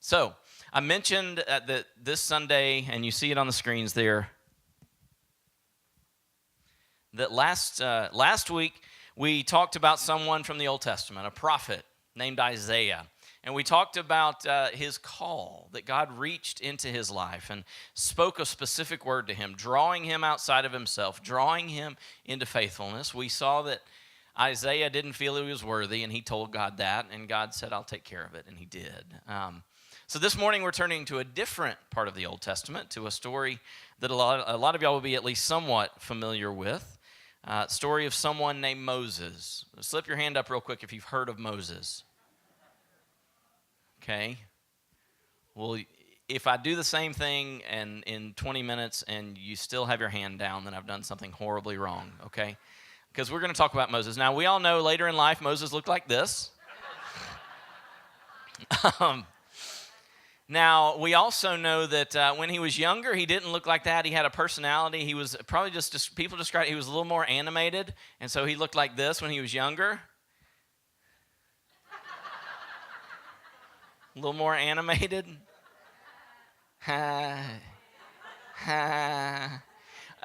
So I mentioned that this Sunday, and you see it on the screens there, that last week we talked about someone from the Old Testament, a prophet named Isaiah. And we talked about his call, that God reached into his life and spoke a specific word to him, drawing him outside of himself, drawing him into faithfulness. We saw that Isaiah didn't feel he was worthy, and he told God that, and God said, I'll take care of it, and he did. So this morning we're turning to a different part of the Old Testament, to a story that a lot of y'all will be at least somewhat familiar with. Story of someone named Moses. Slip your hand up real quick if you've heard of Moses. Okay. Well, if I do the same thing and in 20 minutes and you still have your hand down, then I've done something horribly wrong, okay? Because we're going to talk about Moses. Now, we all know later in life Moses looked like this. Now, we also know that when he was younger, he didn't look like that. He had a personality. He was probably just people describe he was a little more animated, and so he looked like this when he was younger. A little more animated.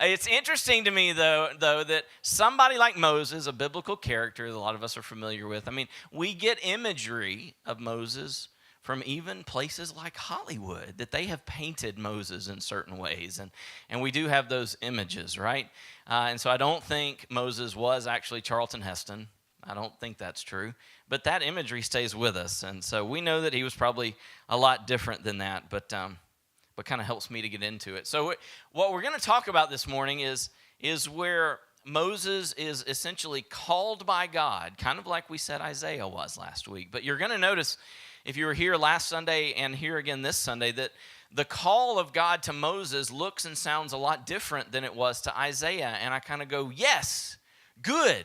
It's interesting to me, though, that somebody like Moses, a biblical character that a lot of us are familiar with, I mean, we get imagery of Moses from even places like Hollywood, that they have painted Moses in certain ways. And we do have those images, right? And so I don't think Moses was actually Charlton Heston. I don't think that's true. But that imagery stays with us. And so we know that he was probably a lot different than that, but kind of helps me to get into it. So what we're going to talk about this morning is where Moses is essentially called by God, kind of like we said Isaiah was last week. But you're going to notice, if you were here last Sunday and here again this Sunday, that the call of God to Moses looks and sounds a lot different than it was to Isaiah. And I kind of go, yes, good.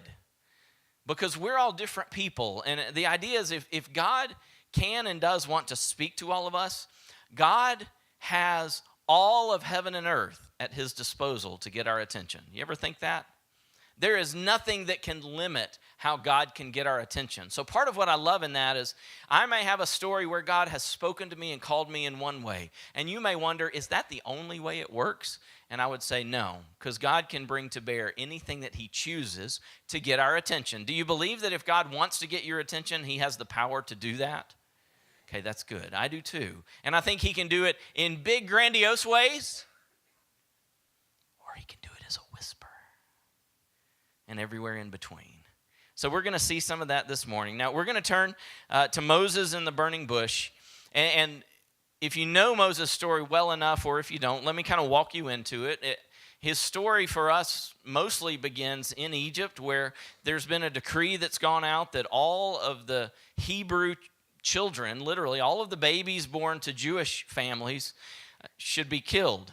Because we're all different people. And the idea is if God can and does want to speak to all of us, God has all of heaven and earth at his disposal to get our attention. You ever think that? There is nothing that can limit how God can get our attention. So part of what I love in that is I may have a story where God has spoken to me and called me in one way. And you may wonder, is that the only way it works? And I would say no, because God can bring to bear anything that he chooses to get our attention. Do you believe that if God wants to get your attention, he has the power to do that? Okay, that's good. I do too. And I think he can do it in big, grandiose ways, or he can do it as a whisper, and everywhere in between. So we're going to see some of that this morning. Now, we're going to turn to Moses in the burning bush. And if you know Moses' story well enough, or if you don't, let me kind of walk you into it. His story for us mostly begins in Egypt, where there's been a decree that's gone out that all of the Hebrew children, literally all of the babies born to Jewish families, should be killed.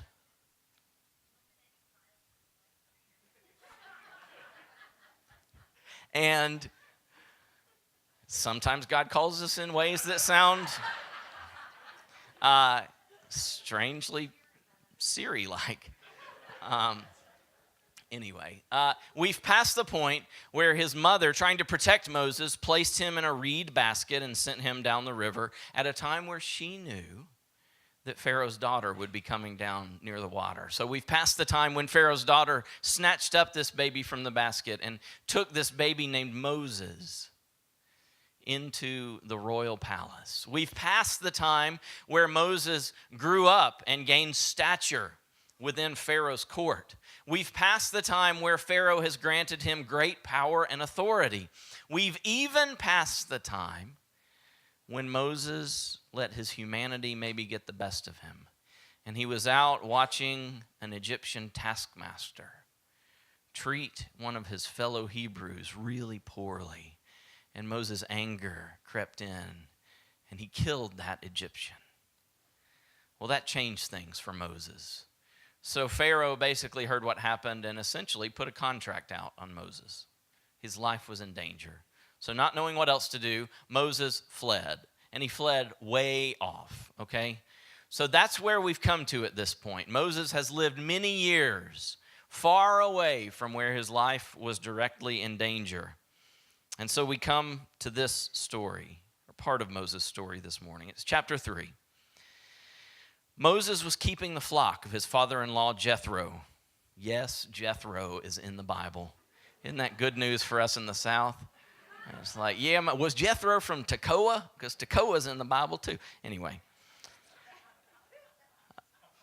And sometimes God calls us in ways that sound strangely Siri-like. Anyway, we've passed the point where his mother, trying to protect Moses, placed him in a reed basket and sent him down the river at a time where she knew that Pharaoh's daughter would be coming down near the water. So we've passed the time when Pharaoh's daughter snatched up this baby from the basket and took this baby named Moses into the royal palace. We've passed the time where Moses grew up and gained stature within Pharaoh's court. We've passed the time where Pharaoh has granted him great power and authority. We've even passed the time when Moses let his humanity maybe get the best of him. And he was out watching an Egyptian taskmaster treat one of his fellow Hebrews really poorly. And Moses' anger crept in, and he killed that Egyptian. Well, that changed things for Moses. So Pharaoh basically heard what happened and essentially put a contract out on Moses. His life was in danger. So not knowing what else to do, Moses fled. And he fled way off, okay? So that's where we've come to at this point. Moses has lived many years far away from where his life was directly in danger. And so we come to this story, or part of Moses' story this morning. It's chapter 3. Moses was keeping the flock of his father-in-law Jethro. Yes, Jethro is in the Bible. Isn't that good news for us in the South? It's like, yeah, was Jethro from Tekoa? Because Tekoa's in the Bible too. Anyway,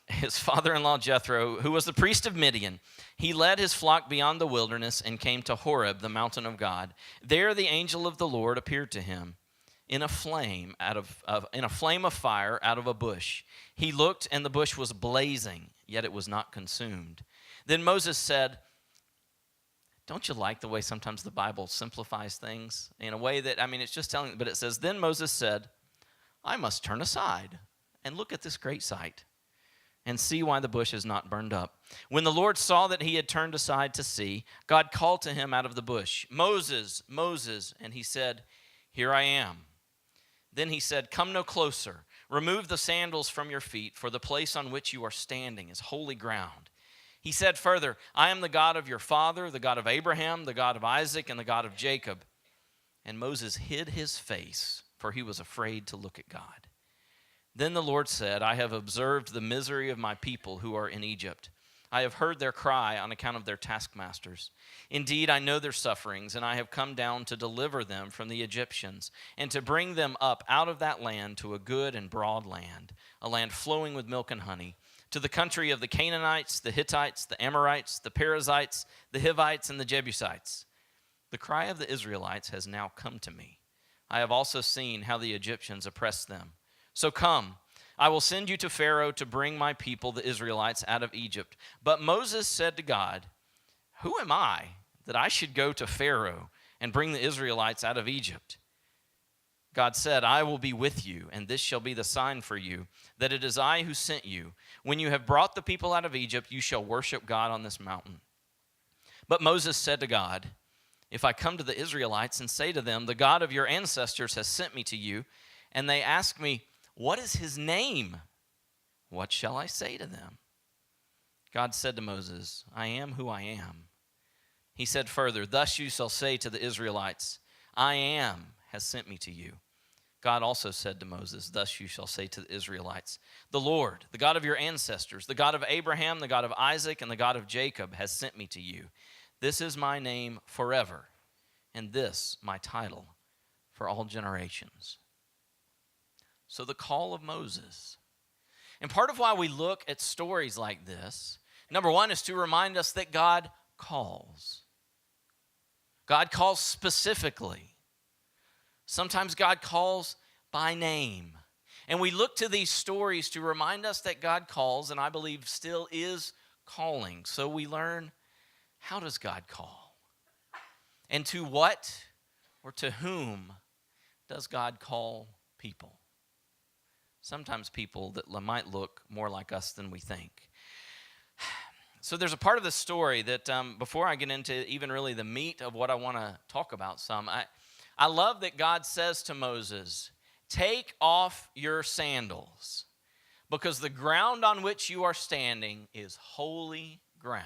his father-in-law Jethro, who was the priest of Midian, he led his flock beyond the wilderness and came to Horeb, the mountain of God. There the angel of the Lord appeared to him in a flame of fire out of a bush. He looked, and the bush was blazing, yet it was not consumed. Then Moses said, don't you like the way sometimes the Bible simplifies things in a way that, it's just telling, but it says, then Moses said, I must turn aside and look at this great sight and see why the bush is not burned up. When the Lord saw that he had turned aside to see, God called to him out of the bush, Moses, Moses, and he said, here I am. Then he said, come no closer. Remove the sandals from your feet, for the place on which you are standing is holy ground. He said further, I am the God of your father, the God of Abraham, the God of Isaac, and the God of Jacob. And Moses hid his face, for he was afraid to look at God. Then the Lord said, I have observed the misery of my people who are in Egypt. I have heard their cry on account of their taskmasters. Indeed, I know their sufferings, and I have come down to deliver them from the Egyptians and to bring them up out of that land to a good and broad land, a land flowing with milk and honey, to the country of the Canaanites, the Hittites, the Amorites, the Perizzites, the Hivites, and the Jebusites. The cry of the Israelites has now come to me. I have also seen how the Egyptians oppressed them. So come, I will send you to Pharaoh to bring my people, the Israelites, out of Egypt. But Moses said to God, who am I that I should go to Pharaoh and bring the Israelites out of Egypt? God said, I will be with you, and this shall be the sign for you, that it is I who sent you. When you have brought the people out of Egypt, you shall worship God on this mountain. But Moses said to God, if I come to the Israelites and say to them, the God of your ancestors has sent me to you, and they ask me, what is his name? What shall I say to them? God said to Moses, I am who I am. He said further, thus you shall say to the Israelites, I am has sent me to you. God also said to Moses, thus you shall say to the Israelites, the Lord, the God of your ancestors, the God of Abraham, the God of Isaac, and the God of Jacob has sent me to you. This is my name forever, and this my title for all generations. So the call of Moses. And part of why we look at stories like this, number one, is to remind us that God calls. God calls specifically. Sometimes God calls by name. And we look to these stories to remind us that God calls, and I believe still is calling. So we learn, how does God call? And to what or to whom does God call people? Sometimes people that might look more like us than we think. So there's a part of the story that before I get into even really the meat of what I want to talk about I love that God says to Moses, take off your sandals because the ground on which you are standing is holy ground.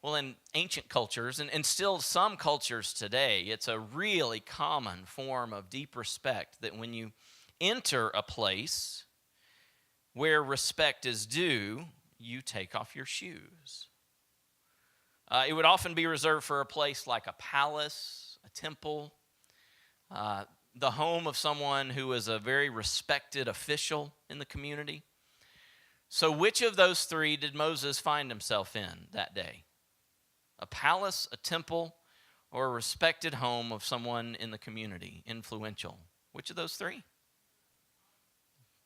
Well, in ancient cultures, and still some cultures today, it's a really common form of deep respect that when you enter a place where respect is due, you take off your shoes. It would often be reserved for a place like a palace, a temple, the home of someone who is a very respected official in the community. So which of those three did Moses find himself in that day? A palace, a temple, or a respected home of someone in the community, influential? Which of those three?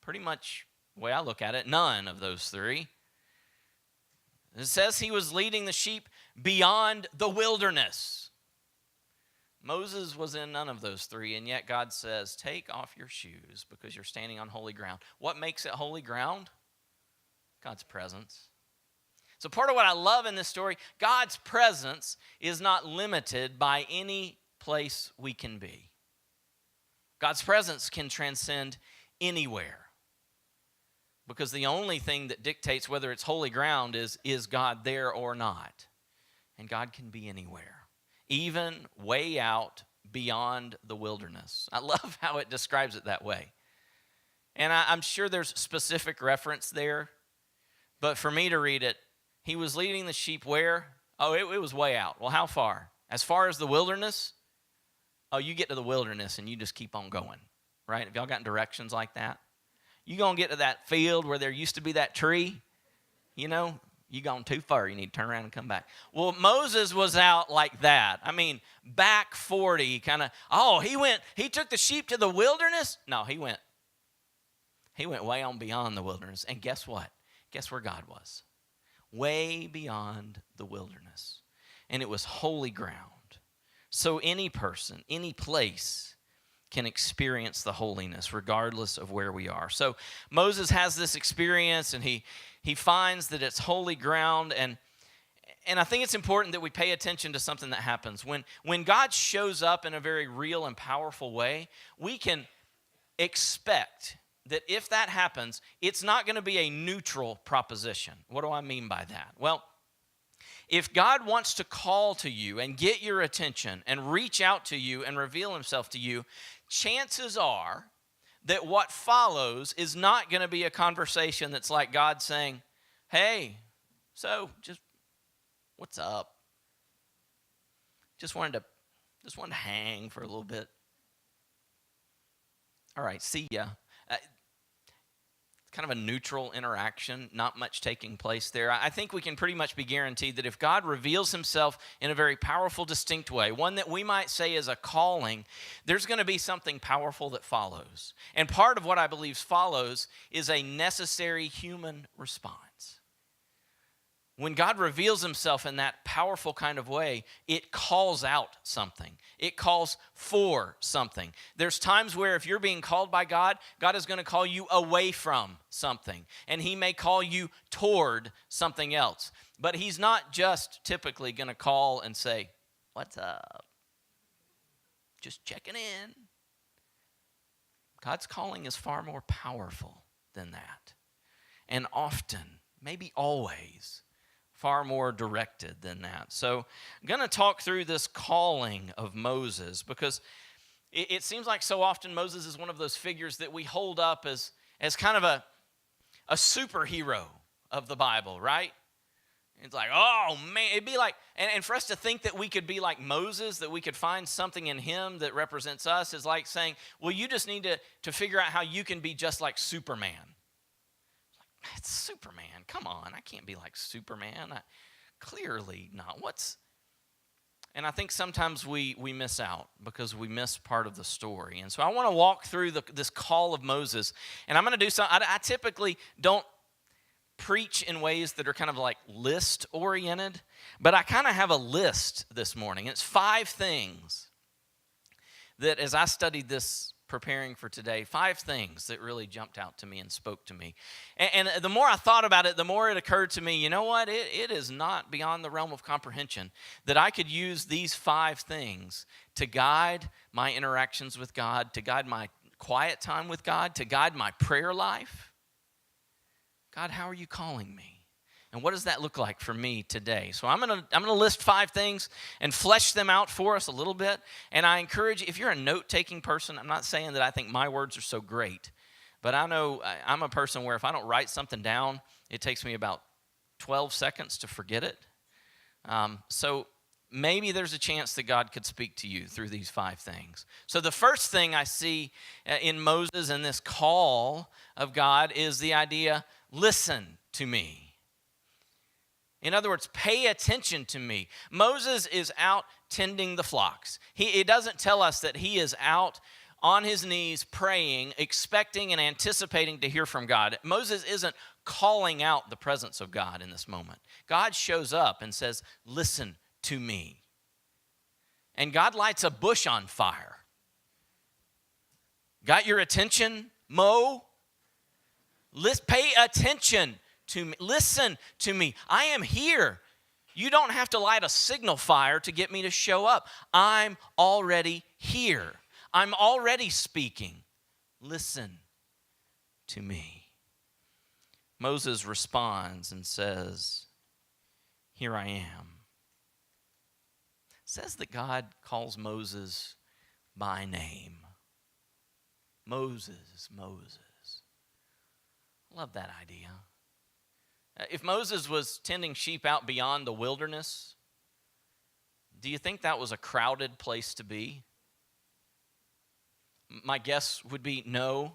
Pretty much the way I look at it, none of those three. It says he was leading the sheep beyond the wilderness. Moses was in none of those three, and yet God says, take off your shoes because you're standing on holy ground. What makes it holy ground? God's presence. So part of what I love in this story, God's presence is not limited by any place we can be. God's presence can transcend anywhere. Because the only thing that dictates whether it's holy ground is God there or not. And God can be anywhere, even way out beyond the wilderness. I love how it describes it that way. And I'm sure there's specific reference there, but for me to read it, he was leading the sheep where? Oh, it was way out. Well, how far? As far as the wilderness? Oh, you get to the wilderness and you just keep on going, right? Have y'all gotten directions like that? You going to get to that field where there used to be that tree, you know, you gone too far. You need to turn around and come back. Well, Moses was out like that. I mean, back 40, kind of, he took the sheep to the wilderness? No, he went way on beyond the wilderness. And guess what? Guess where God was? Way beyond the wilderness. And it was holy ground. So any person, any place can experience the holiness regardless of where we are. So Moses has this experience and he finds that it's holy ground, and I think it's important that we pay attention to something that happens. When God shows up in a very real and powerful way, we can expect that if that happens, it's not going to be a neutral proposition. What do I mean by that? Well, if God wants to call to you and get your attention and reach out to you and reveal himself to you, chances are that what follows is not going to be a conversation that's like God saying, hey, so just what's up? Just wanted to hang for a little bit. All right, see ya. Kind of a neutral interaction, not much taking place there. I think we can pretty much be guaranteed that if God reveals himself in a very powerful, distinct way, one that we might say is a calling, there's going to be something powerful that follows. And part of what I believe follows is a necessary human response. When God reveals himself in that powerful kind of way, it calls out something. It calls for something. There's times where if you're being called by God, God is going to call you away from something. And he may call you toward something else. But he's not just typically going to call and say, what's up? Just checking in. God's calling is far more powerful than that. And often, maybe always, far more directed than that. So I'm going to talk through this calling of Moses because it seems like so often Moses is one of those figures that we hold up as kind of a superhero of the Bible, right? It's like, oh man, it'd be like, and for us to think that we could be like Moses, that we could find something in him that represents us is like saying, well, you just need to figure out how you can be just like Superman. It's Superman. Come on, I can't be like Superman. Clearly not. And I think sometimes we miss out because we miss part of the story. And so I want to walk through this call of Moses. And I'm going to do something. I typically don't preach in ways that are kind of like list-oriented, but I kind of have a list this morning. It's 5 things that as I studied this preparing for today, 5 things that really jumped out to me and spoke to me. And the more I thought about it, the more it occurred to me, you know what? It is not beyond the realm of comprehension that I could use these 5 things to guide my interactions with God, to guide my quiet time with God, to guide my prayer life. God, how are you calling me? And what does that look like for me today? So I'm gonna list 5 things and flesh them out for us a little bit. And I encourage you, if you're a note-taking person, I'm not saying that I think my words are so great, but I know I'm a person where if I don't write something down, it takes me about 12 seconds to forget it. So maybe there's a chance that God could speak to you through these 5 things. So the first thing I see in Moses and this call of God is the idea, listen to me. In other words, pay attention to me. Moses is out tending the flocks. It doesn't tell us that he is out on his knees praying, expecting and anticipating to hear from God. Moses isn't calling out the presence of God in this moment. God shows up and says, listen to me. And God lights a bush on fire. Got your attention, Mo? Pay attention to me. Listen to me. I am here. You don't have to light a signal fire to get me to show up. I'm already here. I'm already speaking. Listen to me. Moses responds and says, here I am. It says that God calls Moses by name. Moses, Moses. I love that idea. If Moses was tending sheep out beyond the wilderness, do you think that was a crowded place to be? My guess would be no.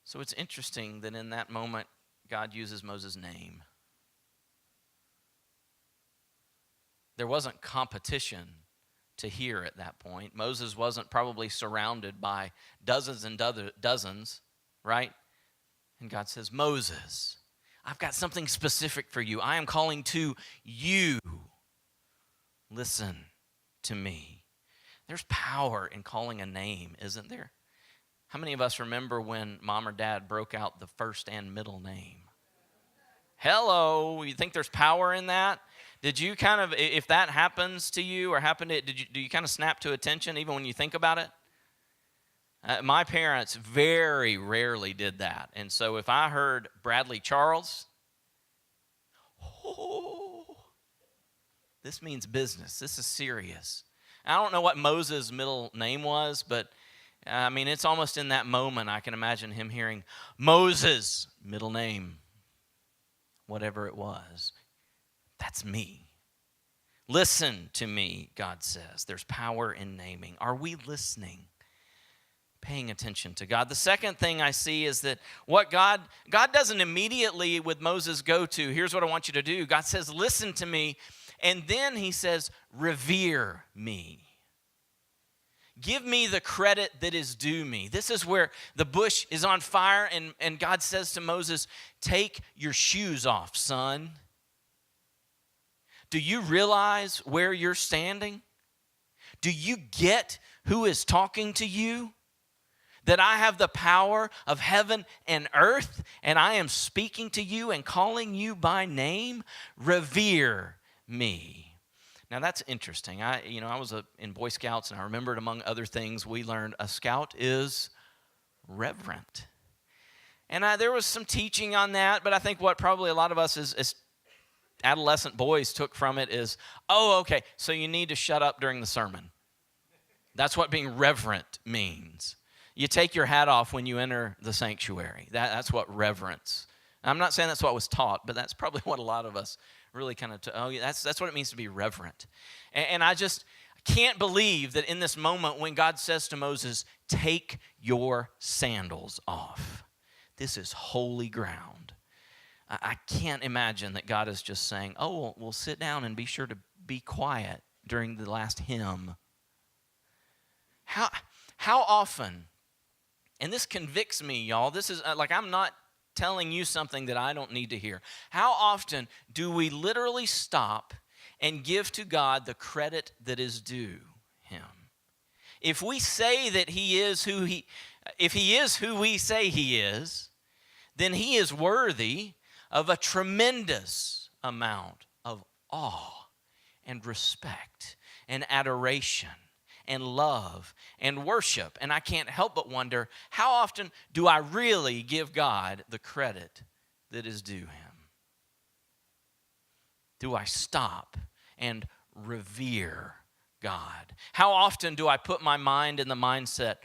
So it's interesting that in that moment, God uses Moses' name. There wasn't competition to hear at that point. Moses wasn't probably surrounded by dozens and dozens, right? And God says, Moses, I've got something specific for you. I am calling to you. Listen to me. There's power in calling a name, isn't there? How many of us remember when mom or dad broke out the first and middle name? Hello, you think there's power in that? Did you kind of, if that happens to you or happened to, do you kind of snap to attention even when you think about it? My parents very rarely did that. And so if I heard Bradley Charles, oh, this means business. This is serious. I don't know what Moses' middle name was, but I mean, it's almost in that moment I can imagine him hearing Moses, middle name, whatever it was. That's me. Listen to me, God says. There's power in naming. Are we listening? Paying attention to God. The second thing I see is that what God doesn't immediately with Moses go to, here's what I want you to do. God says, listen to me. And then he says, revere me. Give me the credit that is due me. This is where the bush is on fire, and God says to Moses, take your shoes off, son. Do you realize where you're standing? Do you get who is talking to you? That I have the power of heaven and earth, and I am speaking to you and calling you by name? Revere me. Now that's interesting. I was in Boy Scouts, and I remembered among other things we learned a scout is reverent. And there was some teaching on that, but I think what probably a lot of us as adolescent boys took from it is, oh, okay, so you need to shut up during the sermon. That's what being reverent means. You take your hat off when you enter the sanctuary. That's what reverence. I'm not saying that's what was taught, but that's probably what a lot of us really kind of, that's what it means to be reverent. And I just can't believe that in this moment when God says to Moses, take your sandals off. This is holy ground. I can't imagine that God is just saying, oh, well, sit down and be sure to be quiet during the last hymn. How often, and this convicts me, y'all, this is like I'm not telling you something that I don't need to hear. How often do we literally stop and give to God the credit that is due him? If we say that if he is who we say he is, then he is worthy of a tremendous amount of awe and respect and adoration and love and worship. And I can't help but wonder, how often do I really give God the credit that is due him? Do I stop and revere God? How often do I put my mind in the mindset,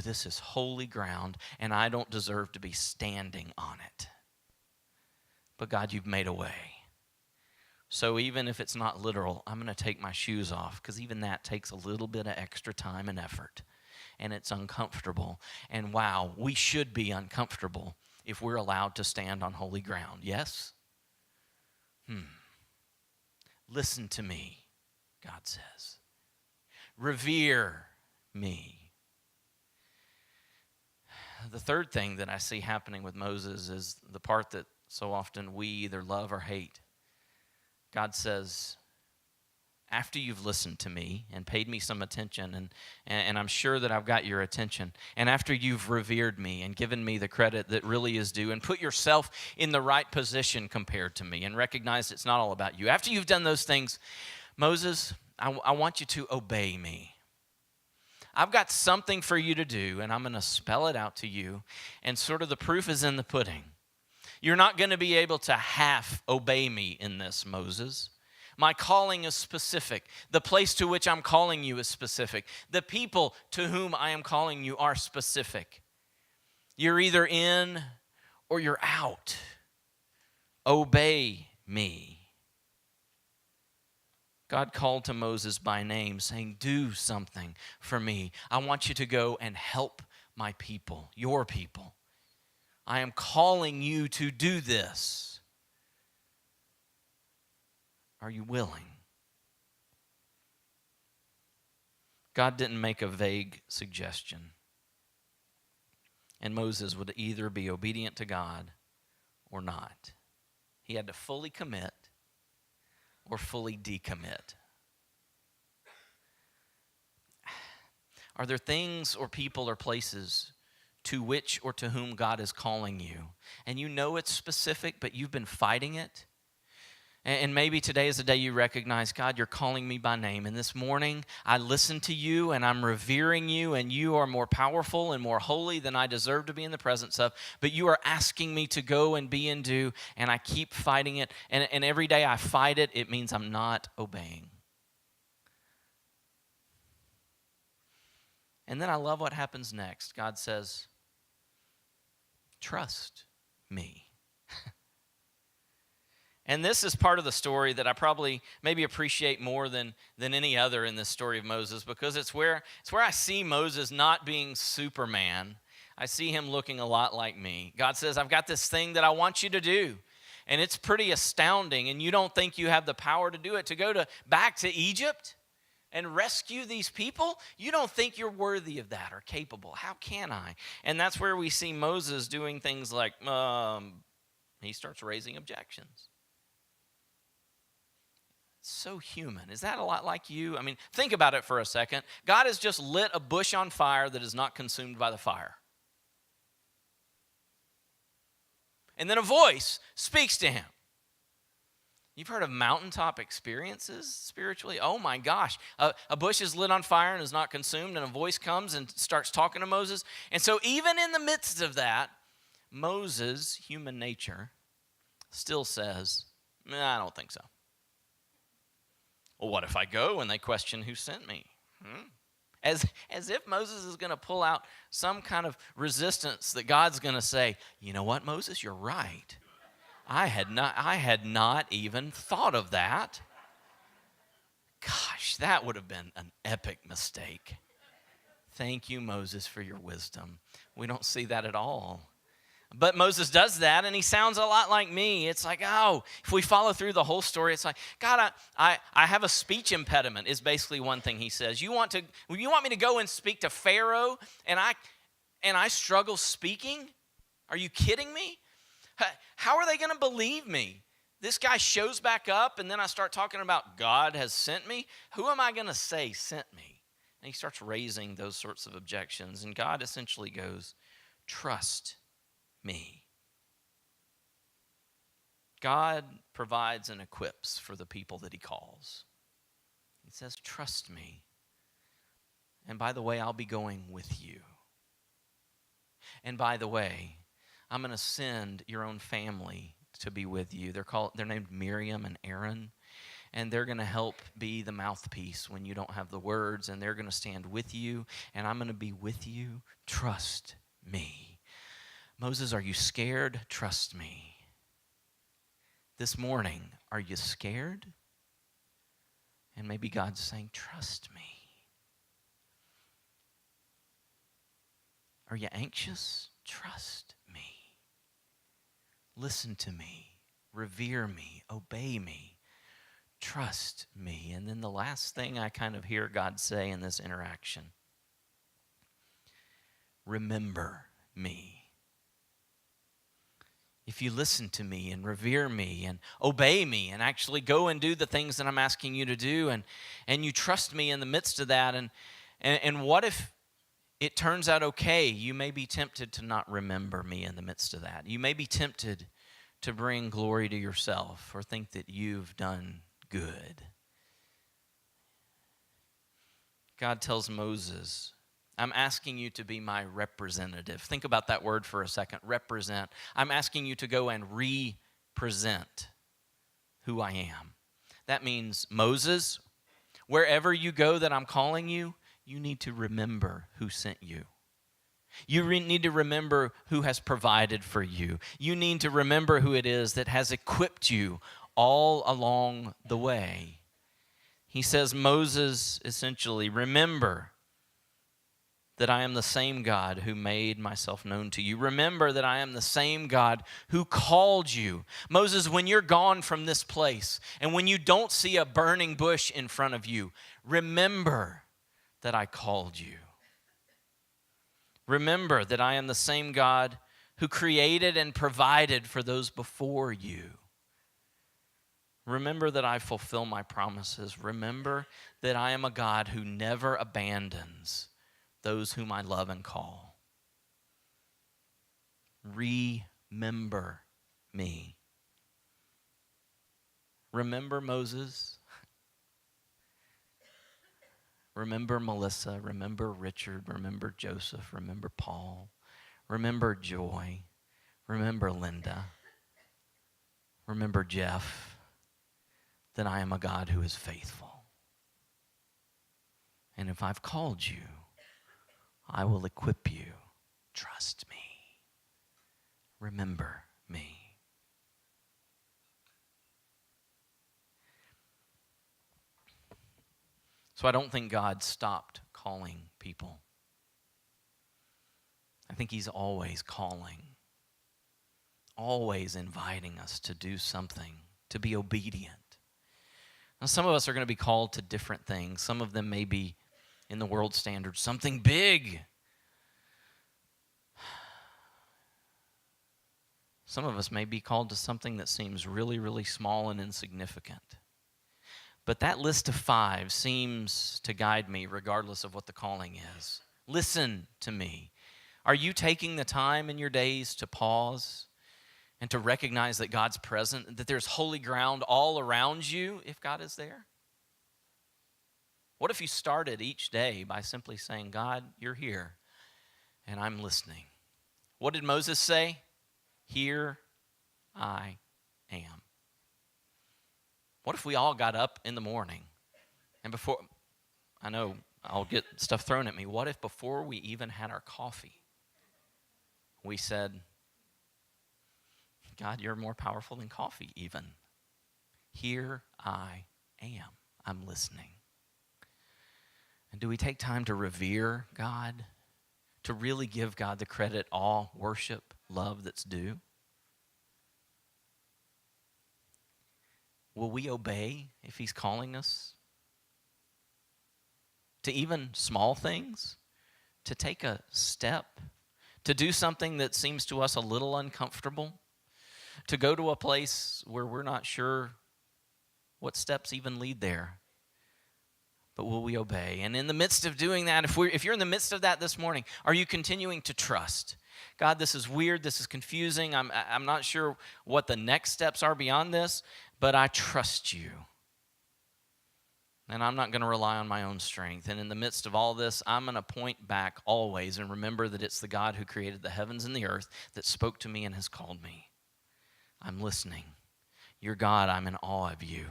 this is holy ground and I don't deserve to be standing on it? But God, you've made a way. So even if it's not literal, I'm going to take my shoes off, because even that takes a little bit of extra time and effort, and it's uncomfortable. And wow, we should be uncomfortable if we're allowed to stand on holy ground. Yes? Listen to me, God says. Revere me. The third thing that I see happening with Moses is the part that so often we either love or hate. God says, after you've listened to me and paid me some attention, and I'm sure that I've got your attention, and after you've revered me and given me the credit that really is due and put yourself in the right position compared to me and recognized it's not all about you. After you've done those things, Moses, I want you to obey me. I've got something for you to do, and I'm going to spell it out to you, and sort of the proof is in the pudding. You're not going to be able to half obey me in this, Moses. My calling is specific. The place to which I'm calling you is specific. The people to whom I am calling you are specific. You're either in or you're out. Obey me. God called to Moses by name, saying, do something for me. I want you to go and help my people, your people. I am calling you to do this. Are you willing? God didn't make a vague suggestion. And Moses would either be obedient to God or not. He had to fully commit or fully decommit. Are there things or people or places to which or to whom God is calling you? And you know it's specific, but you've been fighting it? And maybe today is the day you recognize, God, you're calling me by name. And this morning, I listen to you and I'm revering you, and you are more powerful and more holy than I deserve to be in the presence of. But you are asking me to go and be and do, and I keep fighting it. And every day I fight it, it means I'm not obeying. And then I love what happens next. God says, trust me. And this is part of the story that I probably maybe appreciate more than any other in this story of Moses, because it's where I see Moses not being Superman. I see him looking a lot like me. God says, I've got this thing that I want you to do. And it's pretty astounding, and you don't think you have the power to do it, to go back to Egypt and rescue these people? You don't think you're worthy of that or capable. How can I? And that's where we see Moses doing things like, he starts raising objections. So human. Is that a lot like you? I mean, think about it for a second. God has just lit a bush on fire that is not consumed by the fire. And then a voice speaks to him. You've heard of mountaintop experiences spiritually? Oh my gosh. A bush is lit on fire and is not consumed, and a voice comes and starts talking to Moses. And so even in the midst of that, Moses, human nature, still says, I don't think so. Well, what if I go and they question who sent me? As if Moses is going to pull out some kind of resistance that God's going to say, you know what, Moses, you're right. I had not even thought of that. Gosh, that would have been an epic mistake. Thank you, Moses, for your wisdom. We don't see that at all. But Moses does that, and he sounds a lot like me. It's like, if we follow through the whole story, it's like, God, I have a speech impediment is basically one thing he says. You want me to go and speak to Pharaoh, and I struggle speaking? Are you kidding me? How are they going to believe me? This guy shows back up, and then I start talking about God has sent me. Who am I going to say sent me? And he starts raising those sorts of objections, and God essentially goes, trust me. God provides and equips for the people that he calls. He says, trust me. And by the way, I'll be going with you. And by the way, I'm going to send your own family to be with you. They're named Miriam and Aaron, and they're going to help be the mouthpiece when you don't have the words, and they're going to stand with you, and I'm going to be with you. Trust me. Moses, are you scared? Trust me. This morning, are you scared? And maybe God's saying, trust me. Are you anxious? Trust me. Listen to me. Revere me. Obey me. Trust me. And then the last thing I kind of hear God say in this interaction, remember me. If you listen to me and revere me and obey me and actually go and do the things that I'm asking you to do, and you trust me in the midst of that, and what if it turns out okay? You may be tempted to not remember me in the midst of that. You may be tempted to bring glory to yourself or think that you've done good. God tells Moses, I'm asking you to be my representative. Think about that word for a second, represent. I'm asking you to go and represent who I am. That means, Moses, wherever you go that I'm calling you, you need to remember who sent you. You need to remember who has provided for you. You need to remember who it is that has equipped you all along the way. He says, Moses, essentially, remember that I am the same God who made myself known to you. Remember that I am the same God who called you. Moses, when you're gone from this place and when you don't see a burning bush in front of you, remember that I called you. Remember that I am the same God who created and provided for those before you. Remember that I fulfill my promises. Remember that I am a God who never abandons those whom I love and call. Remember me. Remember Moses. Remember Melissa. Remember Richard. Remember Joseph. Remember Paul. Remember Joy. Remember Linda. Remember Jeff. That I am a God who is faithful. And if I've called you, I will equip you. Trust me. Remember me. So I don't think God stopped calling people. I think he's always calling, always inviting us to do something, to be obedient. Now, some of us are going to be called to different things. Some of them may be, in the world standard, something big. Some of us may be called to something that seems really, really small and insignificant. But that list of 5 seems to guide me regardless of what the calling is. Listen to me. Are you taking the time in your days to pause and to recognize that God's present, that there's holy ground all around you if God is there? What if you started each day by simply saying, God, you're here, and I'm listening? What did Moses say? Here I am. What if we all got up in the morning and before, I know I'll get stuff thrown at me, what if before we even had our coffee, we said, God, you're more powerful than coffee even. Here I am. I'm listening. And do we take time to revere God, to really give God the credit, awe, worship, love that's due? Will we obey if he's calling us to even small things, to take a step, to do something that seems to us a little uncomfortable, to go to a place where we're not sure what steps even lead there? But will we obey? And in the midst of doing that, if you're in the midst of that this morning, are you continuing to trust? God, this is weird. This is confusing. I'm not sure what the next steps are beyond this, but I trust you. And I'm not going to rely on my own strength. And in the midst of all this, I'm going to point back always and remember that it's the God who created the heavens and the earth that spoke to me and has called me. I'm listening. You're God. I'm in awe of you.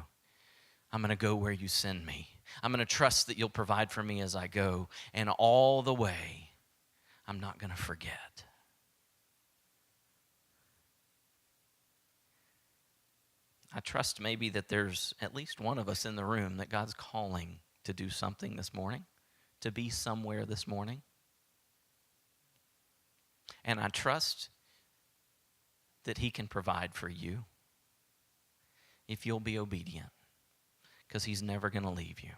I'm going to go where you send me. I'm going to trust that you'll provide for me as I go. And all the way, I'm not going to forget. I trust maybe that there's at least one of us in the room that God's calling to do something this morning, to be somewhere this morning. And I trust that he can provide for you if you'll be obedient, because he's never going to leave you.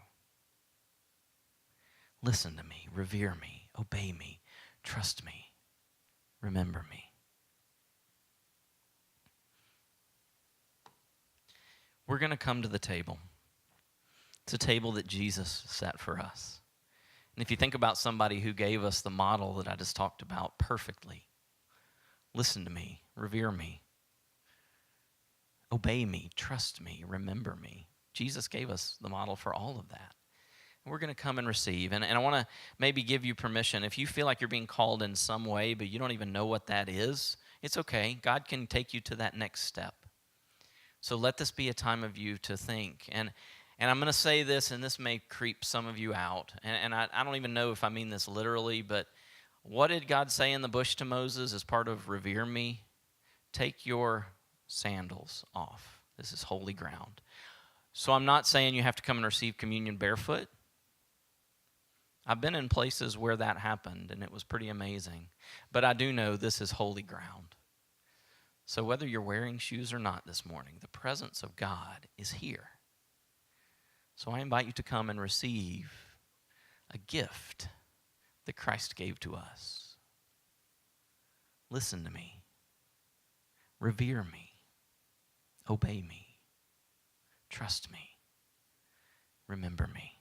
Listen to me, revere me, obey me, trust me, remember me. We're going to come to the table. It's a table that Jesus set for us. And if you think about somebody who gave us the model that I just talked about perfectly, listen to me, revere me, obey me, trust me, remember me. Jesus gave us the model for all of that. And we're going to come and receive. And I want to maybe give you permission. If you feel like you're being called in some way, but you don't even know what that is, it's okay. God can take you to that next step. So let this be a time of you to think. And I'm going to say this, and this may creep some of you out. And I don't even know if I mean this literally, but What did God say in the bush to Moses as part of revere me? Take your sandals off. This is holy ground. So I'm not saying you have to come and receive communion barefoot. I've been in places where that happened, and it was pretty amazing. But I do know this is holy ground. So whether you're wearing shoes or not this morning, the presence of God is here. So I invite you to come and receive a gift that Christ gave to us. Listen to me. Revere me. Obey me. Trust me. Remember me.